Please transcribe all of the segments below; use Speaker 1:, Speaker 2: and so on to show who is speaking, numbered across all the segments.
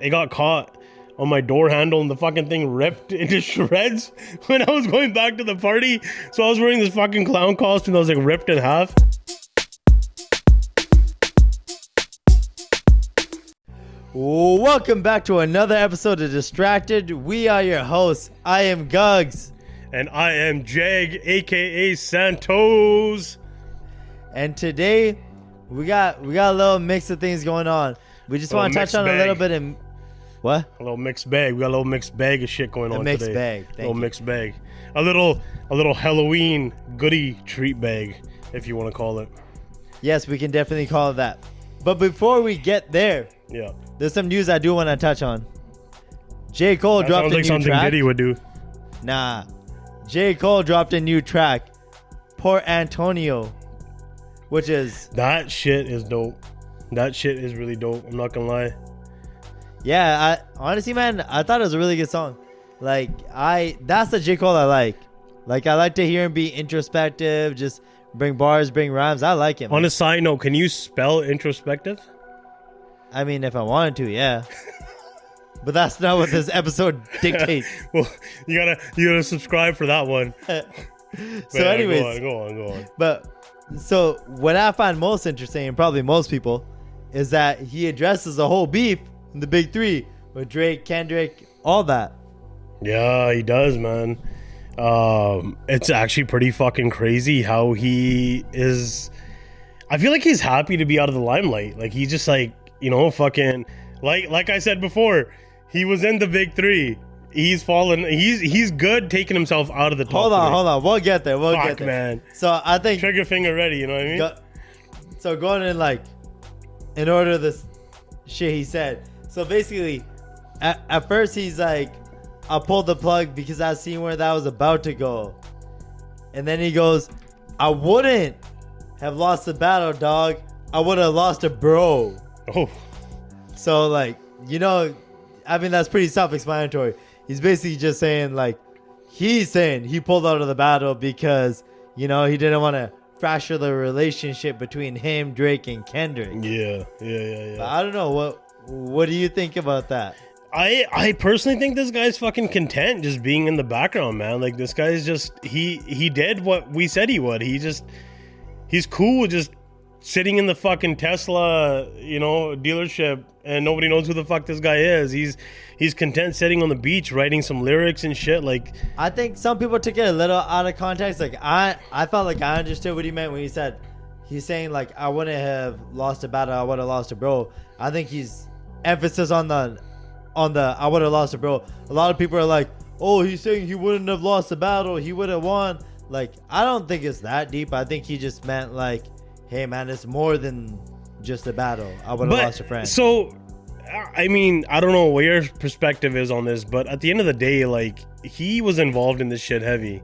Speaker 1: It got caught on my door handle and the fucking thing ripped into shreds when I was going back to the party. So I was wearing this fucking clown costume that was like ripped in half.
Speaker 2: Welcome back to another episode of Distracted. We are your hosts. I am Gugs.
Speaker 1: And I am Jag, aka Santos.
Speaker 2: And today we got a little mix of things going on. We just want to touch on a little bit in what?
Speaker 1: A little mixed bag. We got a little mixed bag of shit going on today.
Speaker 2: A mixed bag.
Speaker 1: A little mixed bag. A little Halloween goodie treat bag, if you want to call it.
Speaker 2: Yes, we can definitely call it that. But before we get there,
Speaker 1: yeah,
Speaker 2: there's some news I do want to touch on. J. Cole dropped a new track.
Speaker 1: Sounds like something Diddy would do.
Speaker 2: Nah. J. Cole dropped a new track, Port Antonio, which is...
Speaker 1: That shit is dope. That shit is really dope. I'm not gonna lie.
Speaker 2: Yeah, honestly, man, I thought it was a really good song. That's the J. Cole I like. I like to hear him be introspective, just bring bars, bring rhymes. I like him.
Speaker 1: On a side note, can you spell introspective?
Speaker 2: I mean, if I wanted to, yeah. But that's not what this episode dictates.
Speaker 1: Well, you gotta subscribe for that one.
Speaker 2: So anyways,
Speaker 1: go on.
Speaker 2: But so what I find most interesting, and probably most people, is that he addresses the whole beef in the big three with Drake, Kendrick, all that.
Speaker 1: Yeah, he does, man. It's actually pretty fucking crazy how he is. I feel like he's happy to be out of the limelight. Like he's just like, fucking like I said before, he was in the big three. He's fallen. He's good taking himself out of the top.
Speaker 2: Hold on. We'll get there. Fuck,
Speaker 1: man.
Speaker 2: So I think
Speaker 1: trigger finger ready. You know what I mean?
Speaker 2: So going in order of this shit he said. So basically, at first he's like, I pulled the plug because I seen where that was about to go, and then he goes, I wouldn't have lost the battle, dog. I would have lost a bro.
Speaker 1: Oh.
Speaker 2: So I mean, that's pretty self-explanatory. He's basically just saying he's saying he pulled out of the battle because, he didn't want to fracture the relationship between him, Drake, and Kendrick.
Speaker 1: Yeah.
Speaker 2: But I don't know. What do you think about that?
Speaker 1: I personally think this guy's fucking content just being in the background, man. Like this guy's just, he did what we said he would. He's cool with just sitting in the fucking Tesla, dealership, and nobody knows who the fuck this guy is. He's content sitting on the beach writing some lyrics and shit.
Speaker 2: I think some people took it a little out of context. I felt like I understood what he meant when he's saying I wouldn't have lost a battle, I would have lost a bro. I think he's emphasis on the I would have lost a bro. A lot of people are like, oh, he's saying he wouldn't have lost the battle, he would have won. I don't think it's that deep. I think he just meant hey man, it's more than just a battle. I would have lost a friend.
Speaker 1: So, I mean, I don't know what your perspective is on this, but at the end of the day, he was involved in this shit heavy.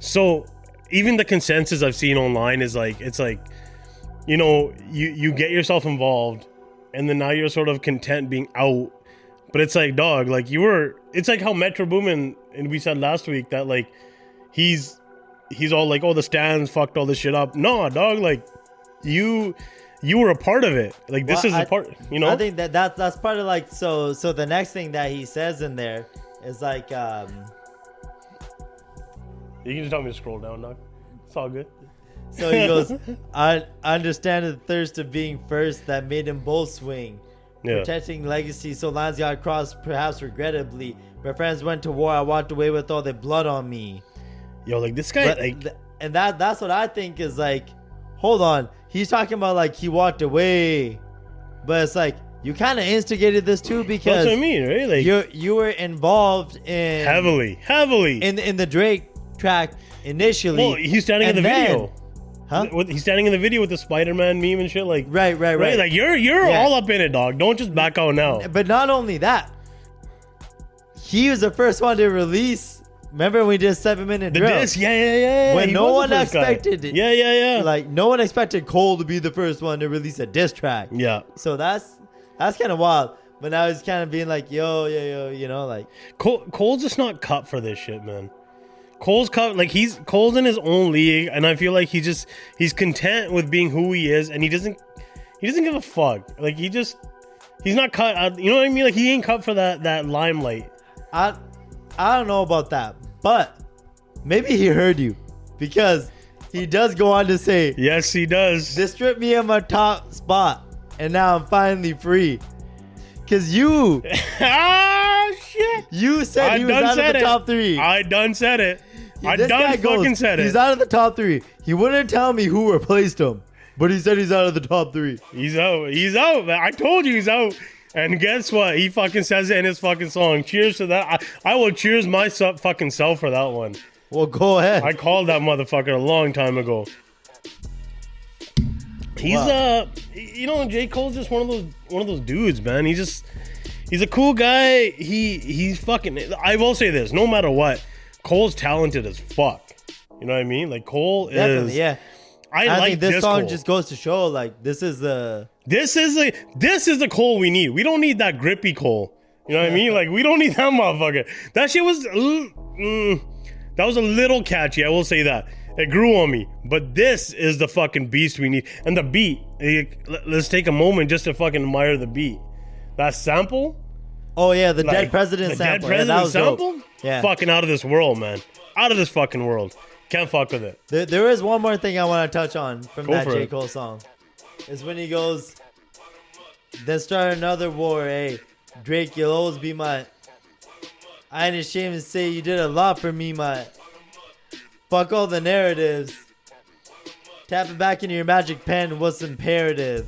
Speaker 1: So, even the consensus I've seen online is you get yourself involved, and then now you're sort of content being out. But it's dog, it's like how Metro Boomin, and we said last week that he's all oh, the stands fucked all this shit up. No, dog, you were a part of it. This is a part,
Speaker 2: I think that's part of so the next thing that he says in there is
Speaker 1: you can just tell me to scroll down, dog. It's all good.
Speaker 2: So he goes, I understand the thirst of being first that made them both swing. Yeah. Protecting legacy, so lines got crossed, perhaps regrettably. My friends went to war, I walked away with all their blood on me.
Speaker 1: Yo, this guy,
Speaker 2: and that's what I think is hold on. He's talking about he walked away, but it's you kind of instigated this too because
Speaker 1: that's what I mean, right?
Speaker 2: You were involved in
Speaker 1: heavily
Speaker 2: in the Drake track initially.
Speaker 1: Well, he's standing in the video.
Speaker 2: Huh?
Speaker 1: He's standing in the video with the Spider-Man meme and shit.
Speaker 2: Right.
Speaker 1: You're all up in it, dog. Don't just back out now.
Speaker 2: But not only that, he was the first one to release. Remember when we did 7-minute drill?
Speaker 1: Disc, yeah.
Speaker 2: When no one expected it.
Speaker 1: Yeah.
Speaker 2: No one expected Cole to be the first one to release a diss track.
Speaker 1: Yeah.
Speaker 2: So that's kind of wild. But now he's kind of being yo,
Speaker 1: Cole's just not cut for this shit, man. Cole's cut, Cole's in his own league, and I feel like he's content with being who he is, and he doesn't give a fuck. He's not cut. You know what I mean? Like he ain't cut for that limelight.
Speaker 2: I don't know about that, but maybe he heard you because he does go on to say,
Speaker 1: Yes, he does.
Speaker 2: "They stripped me of my top spot, and now I'm finally free." Cause you
Speaker 1: Shit.
Speaker 2: you said he was out of the top 3.
Speaker 1: I done said it. I
Speaker 2: This guy
Speaker 1: done fucking said it.
Speaker 2: He's out of the top 3. He wouldn't tell me who replaced him, but he said he's out of the top 3.
Speaker 1: He's out. He's out, man. I told you he's out. And guess what? He fucking says it in his fucking song. Cheers to that. I will cheers my fucking self for that one.
Speaker 2: Well, go ahead.
Speaker 1: I called that motherfucker a long time ago. He's you know, J. Cole's just one of those dudes, man. He's a cool guy. He's fucking. I will say this: no matter what, Cole's talented as fuck. You know what I mean? Like Cole
Speaker 2: Definitely,
Speaker 1: is.
Speaker 2: yeah.
Speaker 1: I
Speaker 2: I
Speaker 1: like
Speaker 2: think this song
Speaker 1: Cole.
Speaker 2: just goes to show, like, this is the
Speaker 1: the Cole we need. We don't need that grippy Cole. You know what I mean? Like we don't need that motherfucker. That shit was that was a little catchy. I will say that. It grew on me. But this is the fucking beast we need. And the beat. Let's take a moment just to fucking admire the beat. That sample.
Speaker 2: Oh yeah, the
Speaker 1: Like,
Speaker 2: Dead President
Speaker 1: the
Speaker 2: sample.
Speaker 1: Dead
Speaker 2: Yeah, that
Speaker 1: President
Speaker 2: was
Speaker 1: sample?
Speaker 2: dope. Yeah.
Speaker 1: Fucking out of this world, man. Out of this fucking world. Can't fuck with it.
Speaker 2: There is one more thing I want to touch on from
Speaker 1: Go
Speaker 2: that
Speaker 1: for
Speaker 2: J.
Speaker 1: it.
Speaker 2: Cole song. Is when he goes, "Then start another war, hey. Drake, you'll always be my... I ain't ashamed to say you did a lot for me, my... Fuck all the narratives. Tap it back into your magic pen, what's imperative?"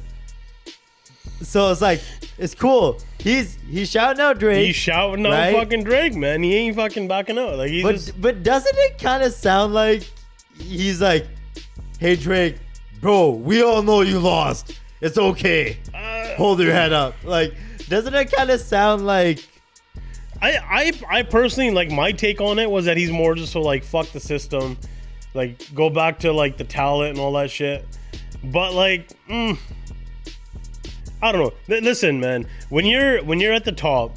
Speaker 2: So it's like, it's cool. He's shouting out Drake.
Speaker 1: He's shouting out
Speaker 2: right?
Speaker 1: fucking Drake, man. He ain't fucking backing out. Like
Speaker 2: But doesn't it kind of sound like he's like, "Hey Drake, bro, we all know you lost. It's okay. Hold your head up." Like, doesn't it kind of sound like?
Speaker 1: I personally, like, my take on it was that he's more just so like fuck the system, like go back to like the talent and all that shit. But like, I don't know. Listen, man, when you're at the top,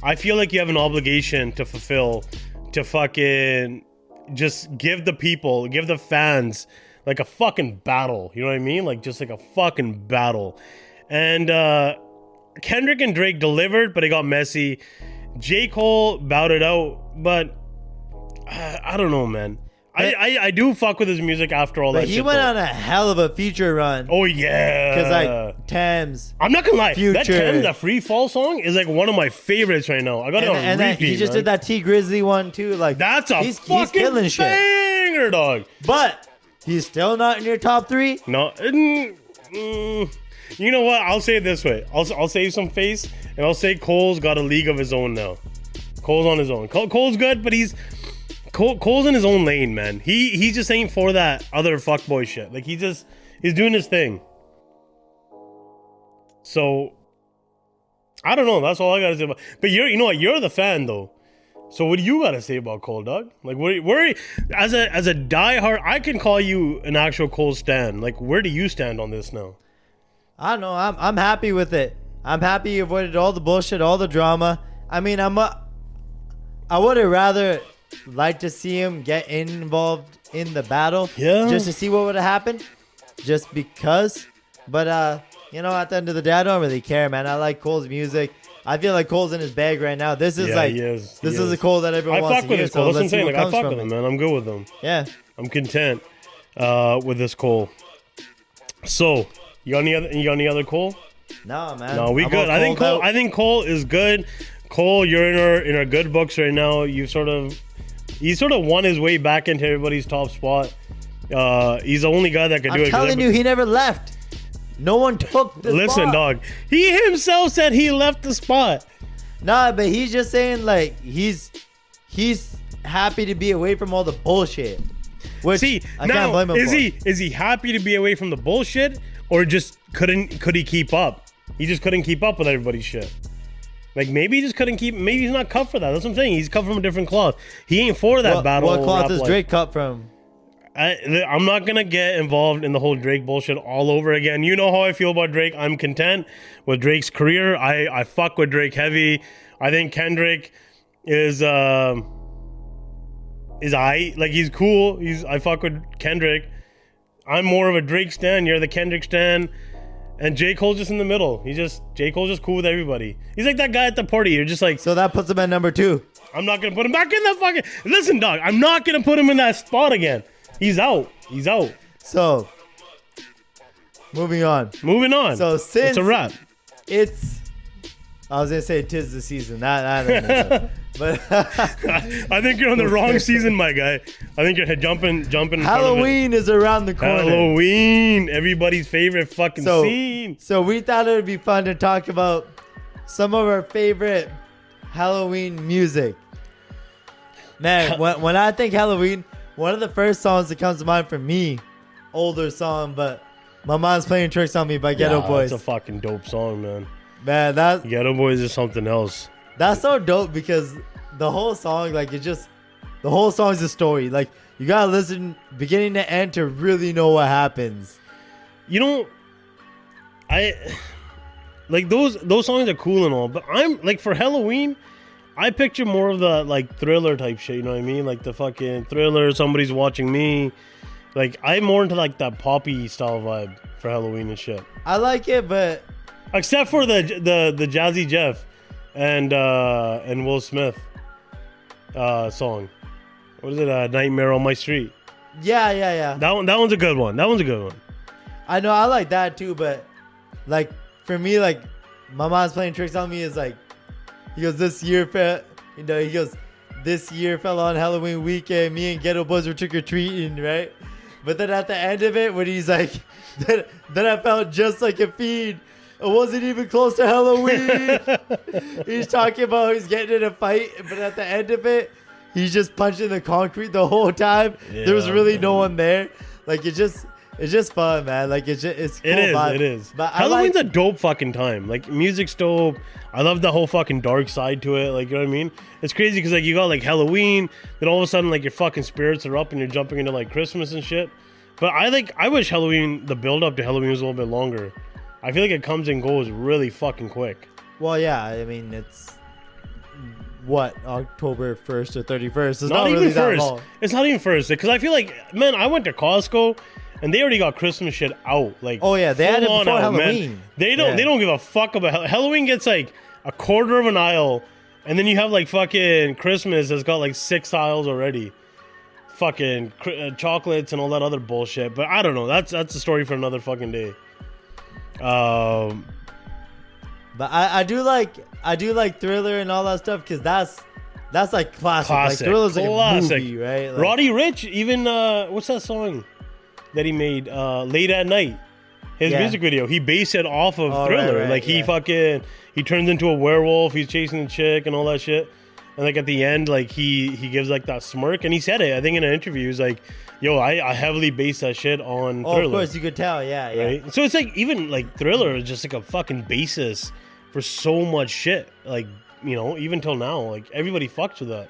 Speaker 1: I feel like you have an obligation to fulfill, to fucking just give the fans like a fucking battle. You know what I mean? Like just like a fucking battle. And Kendrick and Drake delivered, but it got messy. J. Cole bowed it out, but I don't know, man. I do fuck with his music after all
Speaker 2: But
Speaker 1: that
Speaker 2: he
Speaker 1: shit.
Speaker 2: went
Speaker 1: though.
Speaker 2: on a hell of a feature run.
Speaker 1: Oh yeah,
Speaker 2: Because like Thames,
Speaker 1: I'm not gonna lie, that
Speaker 2: Future.
Speaker 1: that Free Fall song is like one of my favorites right now. I got it on
Speaker 2: and
Speaker 1: repeat.
Speaker 2: he just
Speaker 1: man.
Speaker 2: did that T Grizzly one too. Like
Speaker 1: That's a
Speaker 2: he's
Speaker 1: fucking
Speaker 2: killing shit.
Speaker 1: banger, dog.
Speaker 2: But he's still not in your top 3.
Speaker 1: No, you know what? I'll say it this way. I'll save some face, and I'll say Cole's got a league of his own now. Cole's on his own. Cole's good, but Cole's in his own lane, man. He just ain't for that other fuckboy shit. Like he's doing his thing. So I don't know. That's all I gotta say about. But you know what? You're the fan though. So what do you gotta say about Cole, dog? Like where as a diehard, I can call you an actual Cole stan. Like where do you stand on this now?
Speaker 2: I don't know. I'm happy with it. I'm happy you avoided all the bullshit, all the drama. I mean, I would have rather liked to see him get involved in the battle.
Speaker 1: Yeah.
Speaker 2: Just to see what would have happened. Just because. But, you know, at the end of the day, I don't really care, man. I like Cole's music. I feel like Cole's in his bag right now. This is
Speaker 1: Yeah, he is.
Speaker 2: This
Speaker 1: He
Speaker 2: is
Speaker 1: is.
Speaker 2: a Cole that everyone
Speaker 1: I
Speaker 2: wants
Speaker 1: fuck
Speaker 2: to
Speaker 1: with
Speaker 2: hear.
Speaker 1: this Cole.
Speaker 2: So
Speaker 1: That's what I'm
Speaker 2: let's see
Speaker 1: saying.
Speaker 2: what
Speaker 1: Like I
Speaker 2: comes
Speaker 1: fuck
Speaker 2: from
Speaker 1: with him,
Speaker 2: it.
Speaker 1: man. I'm good with him.
Speaker 2: Yeah.
Speaker 1: I'm content with this Cole. So you got any other Cole?
Speaker 2: No, man.
Speaker 1: No, we
Speaker 2: I'm
Speaker 1: good.
Speaker 2: all
Speaker 1: I think
Speaker 2: Coled
Speaker 1: Cole.
Speaker 2: out.
Speaker 1: I think Cole is good. Cole, you're in our good books right now. He sort of won his way back into everybody's top spot. He's the only guy that can do
Speaker 2: I'm
Speaker 1: it.
Speaker 2: telling you, he never left. No one took the
Speaker 1: Listen,
Speaker 2: spot.
Speaker 1: dog. He himself said he left the spot.
Speaker 2: Nah, but he's just saying like he's happy to be away from all the bullshit. Which
Speaker 1: See,
Speaker 2: I
Speaker 1: now
Speaker 2: can't blame him for.
Speaker 1: is he happy to be away from the bullshit, or just could he keep up? He just couldn't keep up with everybody's shit. Like maybe he just couldn't keep. Maybe he's not cut for that. That's what I'm saying. He's cut from a different cloth. He ain't for that battle.
Speaker 2: What cloth
Speaker 1: rap
Speaker 2: does
Speaker 1: life.
Speaker 2: Drake cut from?
Speaker 1: I'm not gonna get involved in the whole Drake bullshit all over again. You know how I feel about Drake. I'm content with Drake's career. I fuck with Drake heavy. I think Kendrick is like he's cool. I fuck with Kendrick. I'm more of a Drake stan. You're the Kendrick stan. And J. Cole's just in the middle. J. Cole's just cool with everybody. He's like that guy at the party. You're just like,
Speaker 2: So that puts him at number 2.
Speaker 1: I'm not gonna put him back in that fucking. Listen, dog. I'm not gonna put him in that spot again. He's out. He's out.
Speaker 2: So, moving on.
Speaker 1: Moving on.
Speaker 2: So since
Speaker 1: it's a wrap.
Speaker 2: I was gonna say 'tis the season. That doesn't make sense. But
Speaker 1: I think you're on the wrong season, my guy. I think you're jumping. In front of it.
Speaker 2: Halloween is around the corner.
Speaker 1: Halloween, everybody's favorite fucking scene.
Speaker 2: So we thought it would be fun to talk about some of our favorite Halloween music. Man, when I think Halloween, one of the first songs that comes to mind for me, older song, but My Mom's Playing Tricks on Me by Ghetto Boys.
Speaker 1: That's a fucking dope song, man.
Speaker 2: Man, that
Speaker 1: Ghetto Boys is something else.
Speaker 2: That's so dope because the whole song, like, the whole song is a story. Like, you gotta listen beginning to end to really know what happens.
Speaker 1: You know, I like those songs are cool and all, but I'm like, for Halloween, I picture more of the like Thriller type shit. You know what I mean? Like the fucking Thriller. Somebody's watching me. Like, I'm more into like that poppy style vibe for Halloween and shit.
Speaker 2: I like it, but
Speaker 1: except for the Jazzy Jeff and Will Smith song. What is it? Nightmare on My Street.
Speaker 2: Yeah.
Speaker 1: That one's a good one.
Speaker 2: I know, I like that too, but like for me, like My Mom's Playing Tricks on Me is like, he goes, this year fell on Halloween weekend. Me and Ghetto Boys were trick or treating, right? But then at the end of it, when he's like, then I felt just like a fiend. It wasn't even close to Halloween. He's talking about he's getting in a fight, but at the end of it, he's just punching the concrete the whole time.
Speaker 1: Yeah,
Speaker 2: there was really no one there. Like, it's just fun, man. Like, it's cool.
Speaker 1: It is.
Speaker 2: But
Speaker 1: Halloween's a dope fucking time. Like, music's dope. I love the whole fucking dark side to it. Like, you know what I mean? It's crazy because like you got like Halloween, then all of a sudden like your fucking spirits are up and you're jumping into like Christmas and shit. But I wish Halloween, the build up to Halloween was a little bit longer. I feel like it comes and goes really fucking quick.
Speaker 2: Well, yeah. I mean, it's what, October 1st or 31st. It's
Speaker 1: not
Speaker 2: really
Speaker 1: even
Speaker 2: that
Speaker 1: first.
Speaker 2: long.
Speaker 1: It's not even first because I feel like, man, I went to Costco. And they already got Christmas shit out. Like,
Speaker 2: oh yeah, they had it before Halloween.
Speaker 1: Man. They don't give a fuck about Halloween. Gets like a quarter of an aisle, and then you have like fucking Christmas that's got like 6 aisles already. Fucking chocolates and all that other bullshit. But I don't know. That's a story for another fucking day.
Speaker 2: But I do like Thriller and all that stuff because that's like classic. Like, Thriller's like a movie, right? Like,
Speaker 1: Roddy Ricch, even what's that song that he made, Late at Night, his music video, he based it off of Thriller.
Speaker 2: Right,
Speaker 1: like, he turns into a werewolf, he's chasing the chick and all that shit, and like at the end, like he gives like that smirk, and he said it, I think in an interview, he's like, yo, I heavily based that shit on Thriller.
Speaker 2: Of course you could tell. Yeah.
Speaker 1: Right? So it's like, even like Thriller is just like a fucking basis for so much shit, like, you know, even till now, like everybody fucks with that.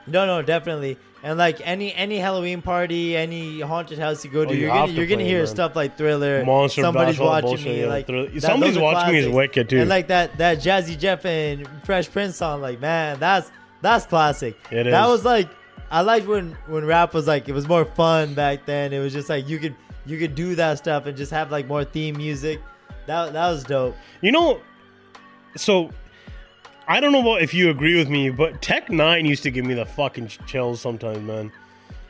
Speaker 2: No, definitely. And like any Halloween party, any haunted house you go to, you're gonna hear stuff like Thriller.
Speaker 1: Monster
Speaker 2: Somebody's
Speaker 1: Bash,
Speaker 2: watching me. Like
Speaker 1: somebody's watching me is wicked too.
Speaker 2: And like that Jazzy Jeff and Fresh Prince song, like, man, that's classic.
Speaker 1: It is.
Speaker 2: That was like, I liked when rap was like, it was more fun back then. It was just like you could do that stuff and just have like more theme music. That was dope.
Speaker 1: You know, so I don't know if you agree with me, but Tech 9 used to give me the fucking chills sometimes, man.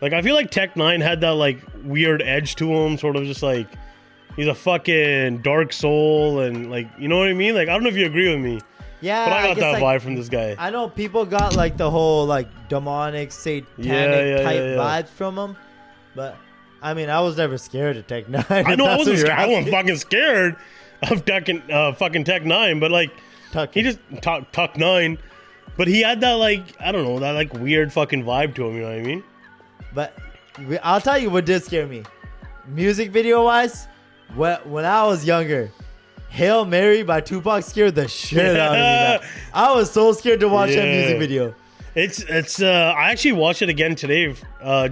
Speaker 1: Like, I feel like Tech 9 had that, like, weird edge to him, sort of just like, he's a fucking dark soul, and, like, you know what I mean? Like, I don't know if you agree with me.
Speaker 2: Yeah,
Speaker 1: but I got that
Speaker 2: like,
Speaker 1: vibe from this guy.
Speaker 2: I know people got, like, the whole, like, demonic, satanic type vibes from him, but, I mean, I was never scared of Tech 9.
Speaker 1: I know, I wasn't fucking scared of fucking Tech 9, but, like, he just Tuck 9, but he had that, like, I don't know, that like weird fucking vibe to him, you know what I mean?
Speaker 2: But I'll tell you what did scare me, music video wise. When I was younger, Hail Mary by Tupac scared the shit out of me, man. I was so scared to watch that music video.
Speaker 1: It's I actually watched it again today,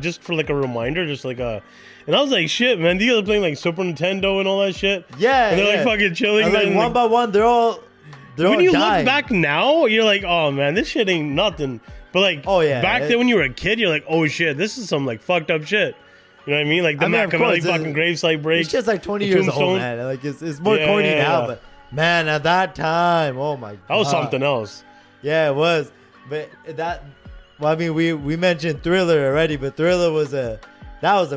Speaker 1: just for like a reminder, and I was like, shit, man, these guys are playing like Super Nintendo and all that shit.
Speaker 2: Yeah,
Speaker 1: and they're like fucking chilling.
Speaker 2: And like one by one, they're all
Speaker 1: when you
Speaker 2: dying.
Speaker 1: look back now, you're like, oh man, this shit ain't nothing. But like, back then when you were a kid, you're like, oh shit, this is some like fucked up shit. You know what I mean? Like the Machiavelli fucking gravesite break.
Speaker 2: It's just like 20 years old, man. Like it's more corny now, but man, at that time, oh my god,
Speaker 1: that was something else.
Speaker 2: Yeah, it was. But that, well, I mean, we mentioned Thriller already, but Thriller was a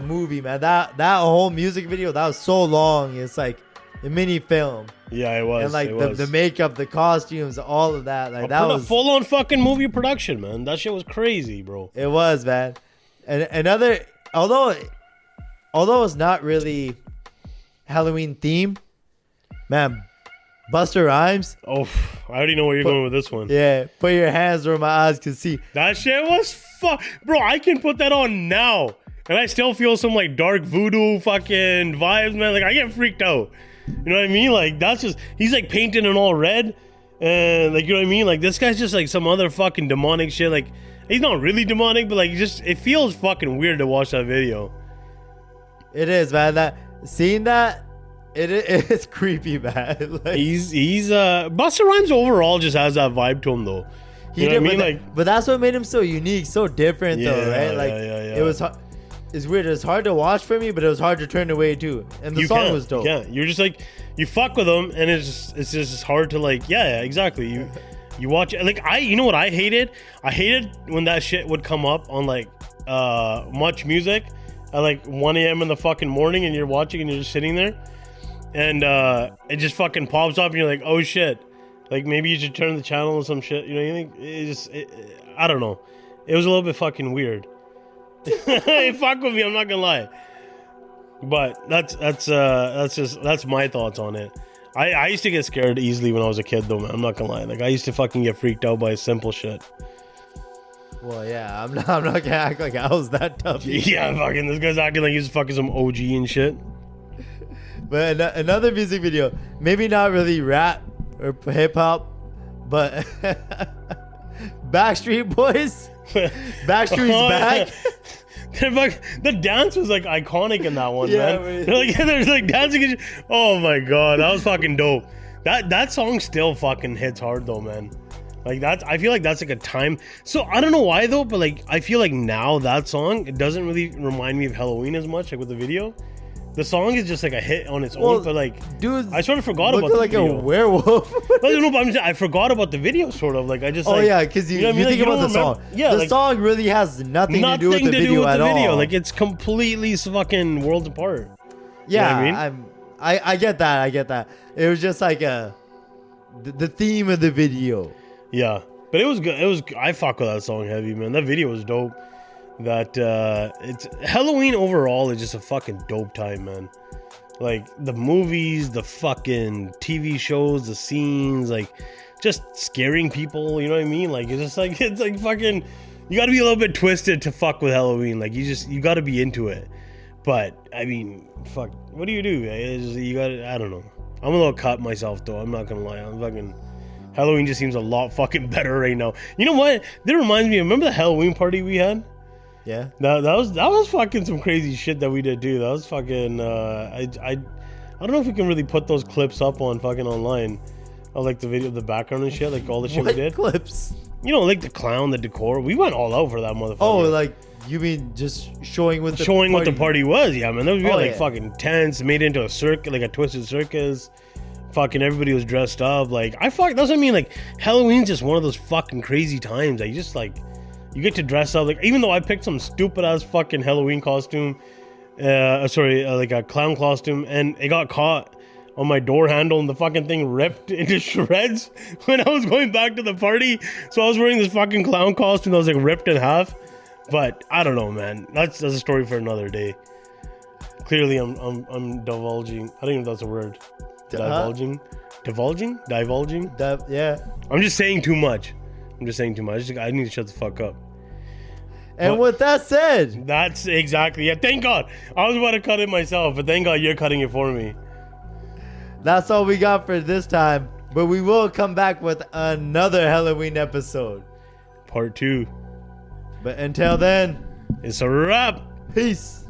Speaker 2: movie, man. That whole music video, that was so long. It's like a mini film.
Speaker 1: Yeah, it was.
Speaker 2: And like the makeup, the costumes, all of that. Like that was
Speaker 1: full on fucking movie production, man. That shit was crazy, bro.
Speaker 2: It was, man. And another, although it's not really Halloween theme, man. Busta Rhymes.
Speaker 1: Oh, I already know where you're going with this one.
Speaker 2: Yeah, put your hands where my eyes can see.
Speaker 1: That shit was bro. I can put that on now, and I still feel some like dark voodoo fucking vibes, man. Like I get freaked out. You know what I mean? Like that's just he's like painted in all red, and like you know what I mean? Like this guy's just like some other fucking demonic shit. Like he's not really demonic, but like just it feels fucking weird to watch that video.
Speaker 2: It is, man. Seeing that. It's creepy, man. Like,
Speaker 1: he's Busta Rhymes overall just has that vibe to him though. You know what I mean? Like,
Speaker 2: but that's what made him so unique, so different though, right? Like it was. It's weird. It's hard to watch for me, but it was hard to turn away too. And the song was dope.
Speaker 1: Yeah, you're just like you fuck with him, and it's just hard to like. Yeah, exactly. You watch it. Like you know what I hated? I hated when that shit would come up on like Much Music at like 1 a.m. in the fucking morning, and you're watching and you're just sitting there. And it just fucking pops up and you're like, oh shit, like maybe you should turn the channel or some shit, you know? You think I don't know, it was a little bit fucking weird. It fuck with me, I'm not gonna lie, but that's my thoughts on it. I used to get scared easily when I was a kid though, man. I'm not gonna lie, like I used to fucking get freaked out by simple shit.
Speaker 2: Well, yeah, I'm not gonna act like I was that tough.
Speaker 1: Yeah, fucking this guy's acting like he's fucking some OG and shit.
Speaker 2: But another music video, maybe not really rap or hip hop, but Backstreet Boys, Backstreet's back.
Speaker 1: The dance was like iconic in that one, man. They're like dancing. Oh my god, that was fucking dope. That song still fucking hits hard though, man. Like I feel like that's like a time. So I don't know why though, but like I feel like now that song, it doesn't really remind me of Halloween as much, like with the video. The song is just like a hit on its own, but like, dude, I sort of forgot about the
Speaker 2: like
Speaker 1: video.
Speaker 2: A werewolf.
Speaker 1: No, but I forgot about the video, sort of. Like I just.
Speaker 2: Oh yeah, because you think about the song. Yeah, the song really has nothing to do with the video at all.
Speaker 1: Like it's completely fucking worlds apart.
Speaker 2: Yeah,
Speaker 1: you know what I mean?
Speaker 2: I get that. I get that. It was just like the theme of the video.
Speaker 1: Yeah, but it was good. I fuck with that song heavy, man. That video was dope. That it's Halloween overall is just a fucking dope time, man. Like the movies, the fucking TV shows, the scenes, like just scaring people, you know what I mean? Like it's like fucking, you gotta be a little bit twisted to fuck with Halloween. Like you gotta be into it. But I mean, fuck, what do? You gotta, I don't know. I'm a little cut myself though, I'm not gonna lie. I'm fucking, Halloween just seems a lot fucking better right now. You know what? That reminds me, remember the Halloween party we had?
Speaker 2: Yeah,
Speaker 1: that was fucking some crazy shit that we did too. That was fucking I don't know if we can really put those clips up on fucking online. Of like the video, the background and shit, like all the shit we did.
Speaker 2: Clips?
Speaker 1: You know, like the clown, the decor. We went all out for that motherfucker.
Speaker 2: Oh, like you mean just showing what the
Speaker 1: party was? Yeah, man. We had like fucking tents made into a circus, like a twisted circus. Fucking everybody was dressed up. Like that's what I mean. Like Halloween's just one of those fucking crazy times that you just like. You get to dress up, like, even though I picked some stupid ass fucking Halloween costume, like a clown costume, and it got caught on my door handle and the fucking thing ripped into shreds when I was going back to the party. So I was wearing this fucking clown costume that was like ripped in half. But I don't know, man. That's a story for another day. Clearly, I'm divulging. I don't even know if that's a word. Divulging.
Speaker 2: Yeah.
Speaker 1: I'm just saying too much. I need to shut the fuck up.
Speaker 2: And with that said,
Speaker 1: that's exactly. Yeah, thank God. I was about to cut it myself, but thank God you're cutting it for me.
Speaker 2: That's all we got for this time. But we will come back with another Halloween episode.
Speaker 1: Part 2.
Speaker 2: But until then,
Speaker 1: it's a wrap.
Speaker 2: Peace.